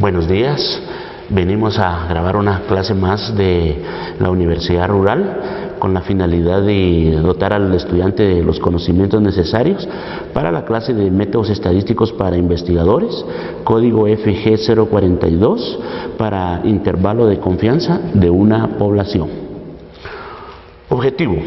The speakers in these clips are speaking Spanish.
Buenos días, venimos a grabar una clase más de la Universidad Rural con la finalidad de dotar al estudiante de los conocimientos necesarios para la clase de métodos estadísticos para investigadores, código FG042 para intervalo de confianza de una población. Objetivo.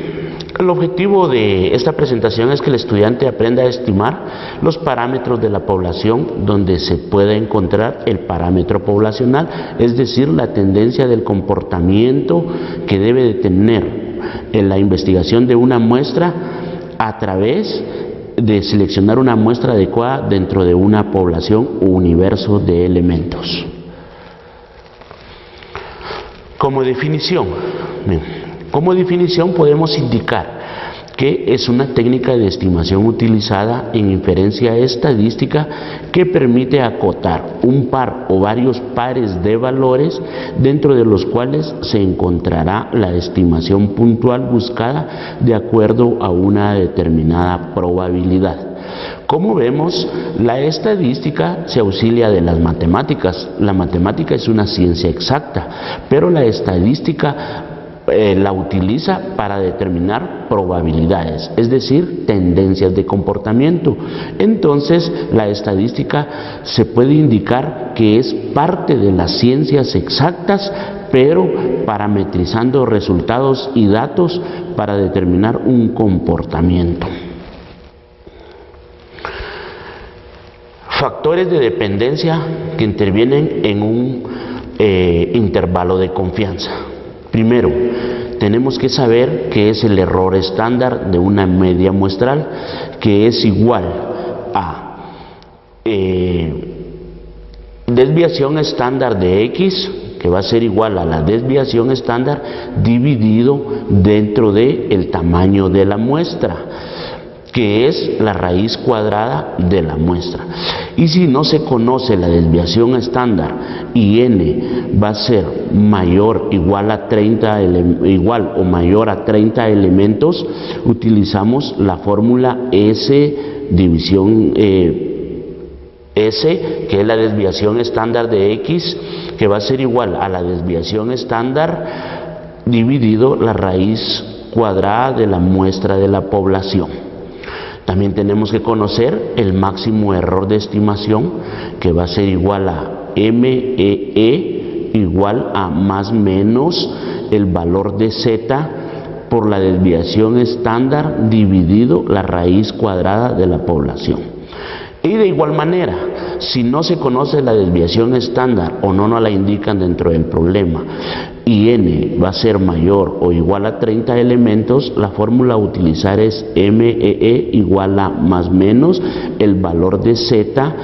El objetivo de esta presentación es que el estudiante aprenda a estimar los parámetros de la población donde se pueda encontrar el parámetro poblacional, es decir, la tendencia del comportamiento que debe de tener en la investigación de una muestra a través de seleccionar una muestra adecuada dentro de una población o universo de elementos. Como definición, podemos indicar que es una técnica de estimación utilizada en inferencia estadística que permite acotar un par o varios pares de valores dentro de los cuales se encontrará la estimación puntual buscada de acuerdo a una determinada probabilidad. Como vemos, la estadística se auxilia de las matemáticas. La matemática es una ciencia exacta, pero la estadística la utiliza para determinar probabilidades, es decir, tendencias de comportamiento. Entonces, la estadística se puede indicar que es parte de las ciencias exactas, pero parametrizando resultados y datos para determinar un comportamiento. Factores de dependencia que intervienen en un intervalo de confianza. Primero, tenemos que saber qué es el error estándar de una media muestral, que es igual a desviación estándar de X, que va a ser igual a la desviación estándar dividido dentro del tamaño de la muestra, que es la raíz cuadrada de la muestra. Y si no se conoce la desviación estándar y n va a ser mayor igual o mayor a 30 elementos, utilizamos la fórmula S división S, que es la desviación estándar de X, que va a ser igual a la desviación estándar dividido la raíz cuadrada de la muestra de la población. También tenemos que conocer el máximo error de estimación, que va a ser igual a MEE igual a más menos el valor de Z por la desviación estándar dividido la raíz cuadrada de la población. Y de igual manera, si no se conoce la desviación estándar o no nos la indican dentro del problema y n va a ser mayor o igual a 30 elementos, la fórmula a utilizar es MEE igual a más menos el valor de Z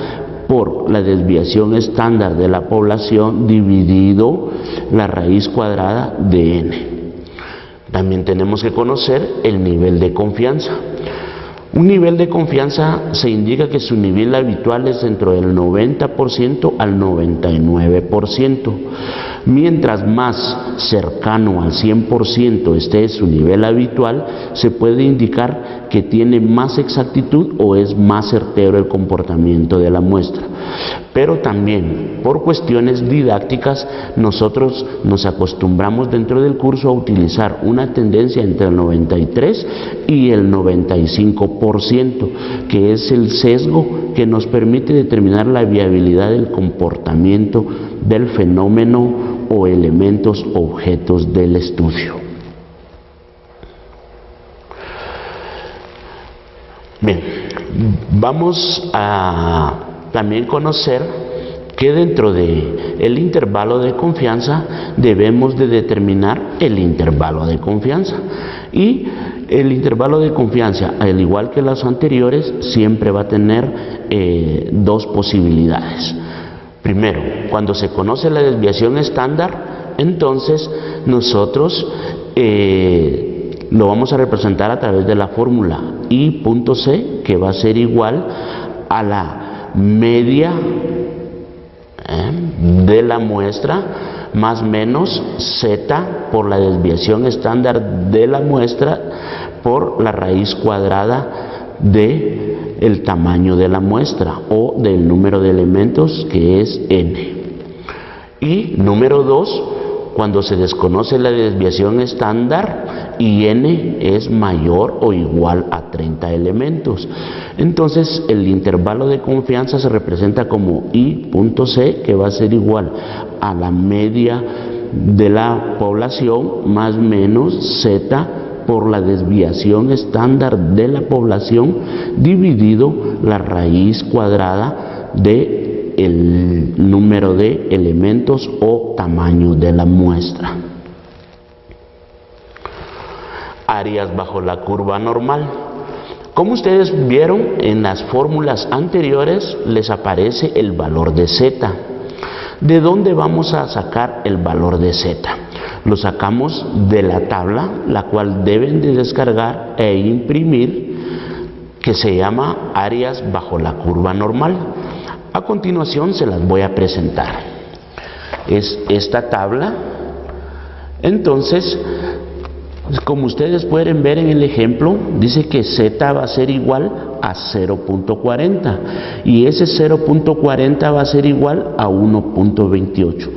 por la desviación estándar de la población dividido la raíz cuadrada de n. También tenemos que conocer el nivel de confianza. Un nivel de confianza se indica que su nivel habitual es dentro del 90% al 99%. Mientras más cercano al 100% esté su nivel habitual, se puede indicar que tiene más exactitud o es más certero el comportamiento de la muestra. Pero también, por cuestiones didácticas, nosotros nos acostumbramos dentro del curso a utilizar una tendencia entre el 93 y el 95%, que es el sesgo que nos permite determinar la viabilidad del comportamiento del fenómeno o elementos objetos del estudio. Bien, vamos a también conocer que dentro del intervalo de confianza debemos de determinar el intervalo de confianza. Y el intervalo de confianza, al igual que los anteriores, siempre va a tener dos posibilidades. Primero, cuando se conoce la desviación estándar, entonces nosotros lo vamos a representar a través de la fórmula I.C, que va a ser igual a la media de la muestra más menos Z por la desviación estándar de la muestra por la raíz cuadrada de el tamaño de la muestra o del número de elementos, que es n. Y número 2, cuando se desconoce la desviación estándar y n es mayor o igual a 30 elementos. Entonces el intervalo de confianza se representa como I.C, que va a ser igual a la media de la población más menos Z por la desviación estándar de la población dividido la raíz cuadrada de el número de elementos o tamaño de la muestra. Áreas bajo la curva normal. Como ustedes vieron en las fórmulas anteriores, les aparece el valor de Z. ¿De dónde vamos a sacar el valor de Z? Lo sacamos de la tabla, la cual deben de descargar e imprimir, que se llama áreas bajo la curva normal. A continuación se las voy a presentar. Es esta tabla. Entonces, como ustedes pueden ver en el ejemplo, dice que Z va a ser igual a 0.40 y ese 0.40 va a ser igual a 1.28.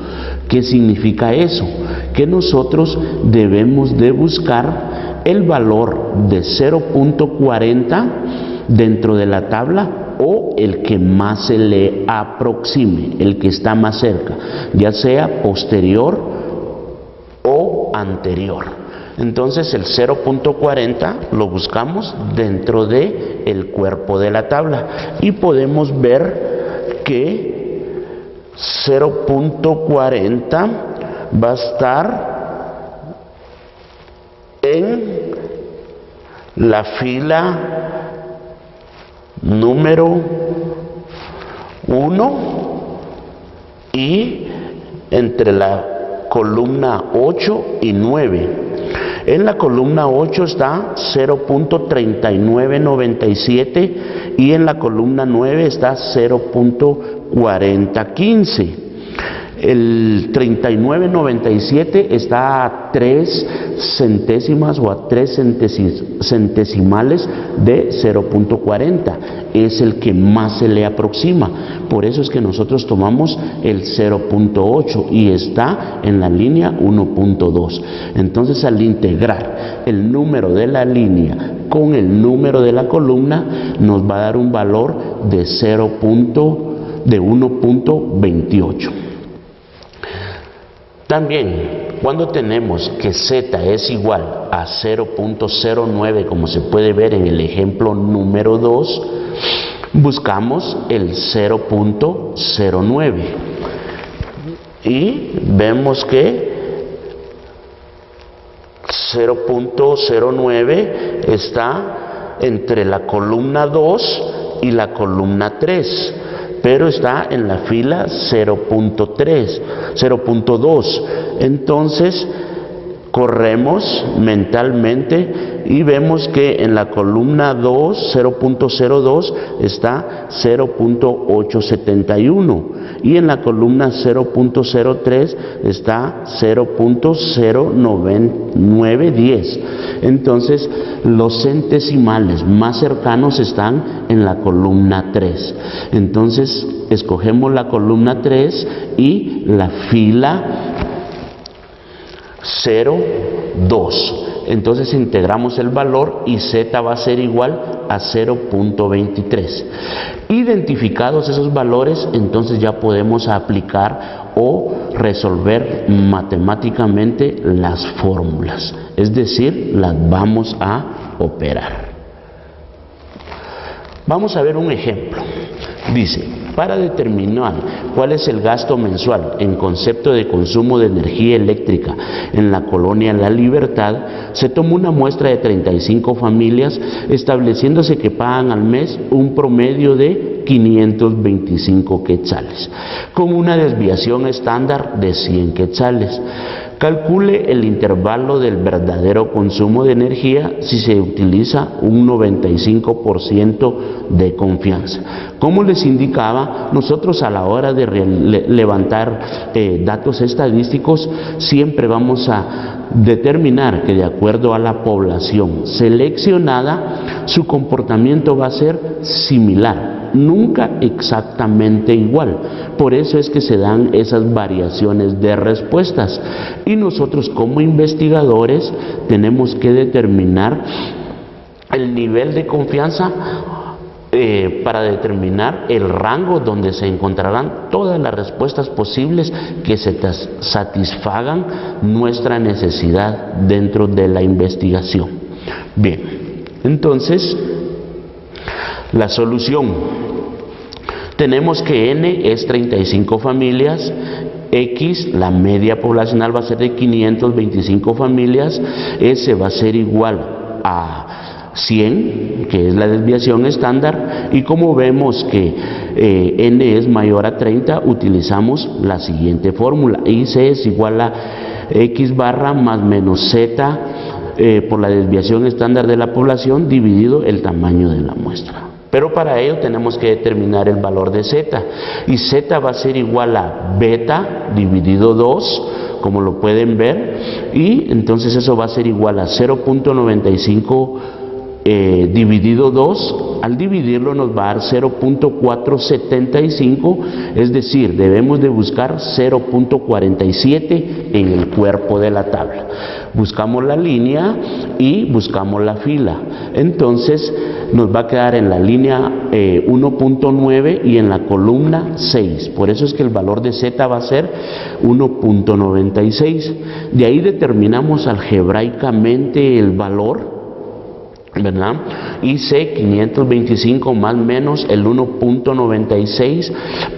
¿Qué significa eso? Que nosotros debemos de buscar el valor de 0.40 dentro de la tabla o el que más se le aproxime, el que está más cerca, ya sea posterior o anterior. Entonces el 0.40 lo buscamos dentro de el cuerpo de la tabla y podemos ver que 0.40 va a estar en la fila número 1 y entre la columna 8 y 9. En la columna 8 está 0.3997 y en la columna 9 está 0.4015. El 3997 está a 3 centésimas o a 3 centesimales de 0.40. Es el que más se le aproxima. Por eso es que nosotros tomamos el 0.8 y está en la línea 1.2. Entonces, al integrar el número de la línea con el número de la columna, nos va a dar un valor de 1.28. También, cuando tenemos que Z es igual a 0.09, como se puede ver en el ejemplo número 2, buscamos el 0.09 y vemos que 0.09 está entre la columna 2 y la columna 3. Pero está en la fila 0.2. Entonces, corremos mentalmente y vemos que en la columna 2, 0.02, está 0.871 y en la columna 0.03 está 0.0910. Entonces, los centesimales más cercanos están en la columna 3. Entonces, escogemos la columna 3 y la fila 0.2. Entonces integramos el valor y Z va a ser igual a 0.23. Identificados esos valores, entonces ya podemos aplicar o resolver matemáticamente las fórmulas, es decir, las vamos a operar. Vamos a ver un ejemplo. Dice, para determinar cuál es el gasto mensual en concepto de consumo de energía eléctrica en la colonia La Libertad, se tomó una muestra de 35 familias, estableciéndose que pagan al mes un promedio de 525 quetzales, con una desviación estándar de 100 quetzales. Calcule el intervalo del verdadero consumo de energía si se utiliza un 95% de confianza. Como les indicaba, nosotros a la hora de levantar datos estadísticos siempre vamos a determinar que de acuerdo a la población seleccionada su comportamiento va a ser similar. nunca exactamente igual. Por eso es que se dan esas variaciones de respuestas. Y nosotros como investigadores tenemos que determinar el nivel de confianza para determinar el rango donde se encontrarán todas las respuestas posibles que se satisfagan nuestra necesidad dentro de la investigación. Bien, entonces, la solución. Tenemos que N es 35 familias, X, la media poblacional va a ser de 525 familias, S va a ser igual a 100, que es la desviación estándar, y como vemos que N es mayor a 30, utilizamos la siguiente fórmula. IC es igual a X barra más menos Z por la desviación estándar de la población dividido el tamaño de la muestra. Pero para ello tenemos que determinar el valor de Z, y Z va a ser igual a beta dividido 2, como lo pueden ver, y entonces eso va a ser igual a 0.95 dividido 2, al dividirlo nos va a dar 0.475, es decir, debemos de buscar 0.47 en el cuerpo de la tabla. Buscamos la línea y buscamos la fila, entonces nos va a quedar en la línea 1.9 y en la columna 6, por eso es que el valor de Z va a ser 1.96, de ahí determinamos algebraicamente el valor, ¿verdad? IC 525 más menos el 1.96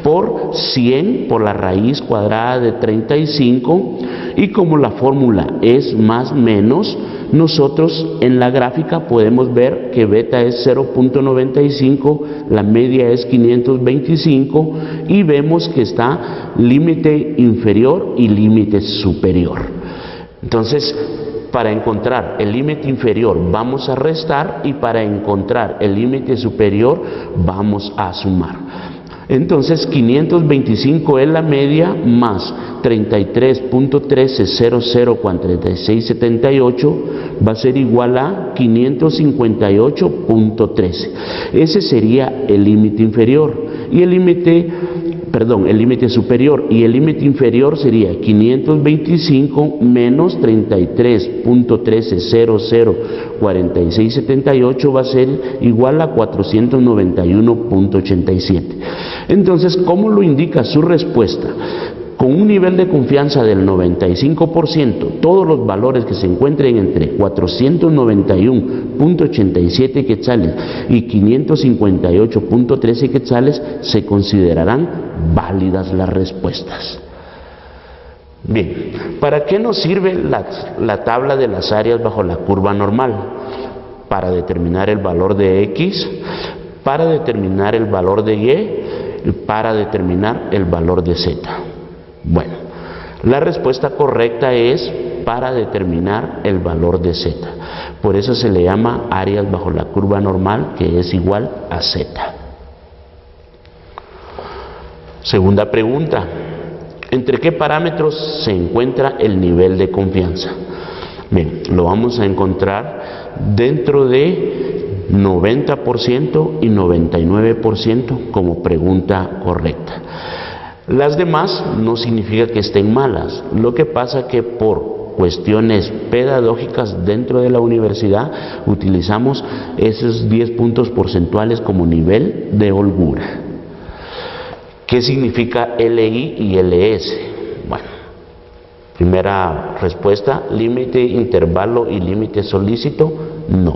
por 100 por la raíz cuadrada de 35, y como la fórmula es más menos, nosotros en la gráfica podemos ver que beta es 0.95, la media es 525 y vemos que está límite inferior y límite superior. Entonces, para encontrar el límite inferior vamos a restar, y para encontrar el límite superior vamos a sumar. Entonces 525 es la media más 33.1300 con 3678 va a ser igual a 558.13. Ese sería el límite inferior, y el límite superior, y el límite inferior sería 525 menos 33.1300 4678 va a ser igual a 491.87. Entonces, ¿cómo lo indica su respuesta? Con un nivel de confianza del 95%, todos los valores que se encuentren entre 491.87 quetzales y 558.13 quetzales se considerarán válidas las respuestas. Bien, ¿para qué nos sirve la tabla de las áreas bajo la curva normal? Para determinar el valor de X, para determinar el valor de Y y para determinar el valor de Z. Bueno, la respuesta correcta es para determinar el valor de Z. Por eso se le llama áreas bajo la curva normal, que es igual a Z. Segunda pregunta. ¿Entre qué parámetros se encuentra el nivel de confianza? Bien, lo vamos a encontrar dentro de 90% y 99% como pregunta correcta. Las demás no significa que estén malas, lo que pasa que por cuestiones pedagógicas dentro de la universidad utilizamos esos 10 puntos porcentuales como nivel de holgura. ¿Qué significa LI y LS? Bueno, primera respuesta, límite, intervalo y límite solícito, no.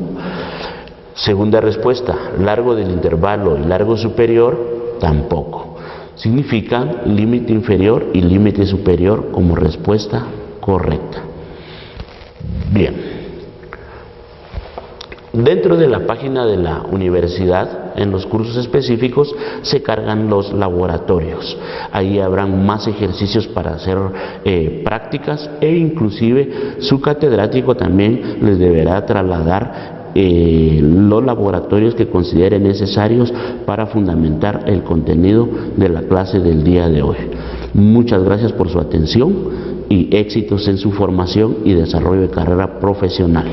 Segunda respuesta, largo del intervalo y largo superior, tampoco. Significan límite inferior y límite superior como respuesta correcta. Bien. Dentro de la página de la universidad, en los cursos específicos, se cargan los laboratorios. Ahí habrán más ejercicios para hacer prácticas, e inclusive su catedrático también les deberá trasladar los laboratorios que considere necesarios para fundamentar el contenido de la clase del día de hoy. Muchas gracias por su atención y éxitos en su formación y desarrollo de carrera profesional.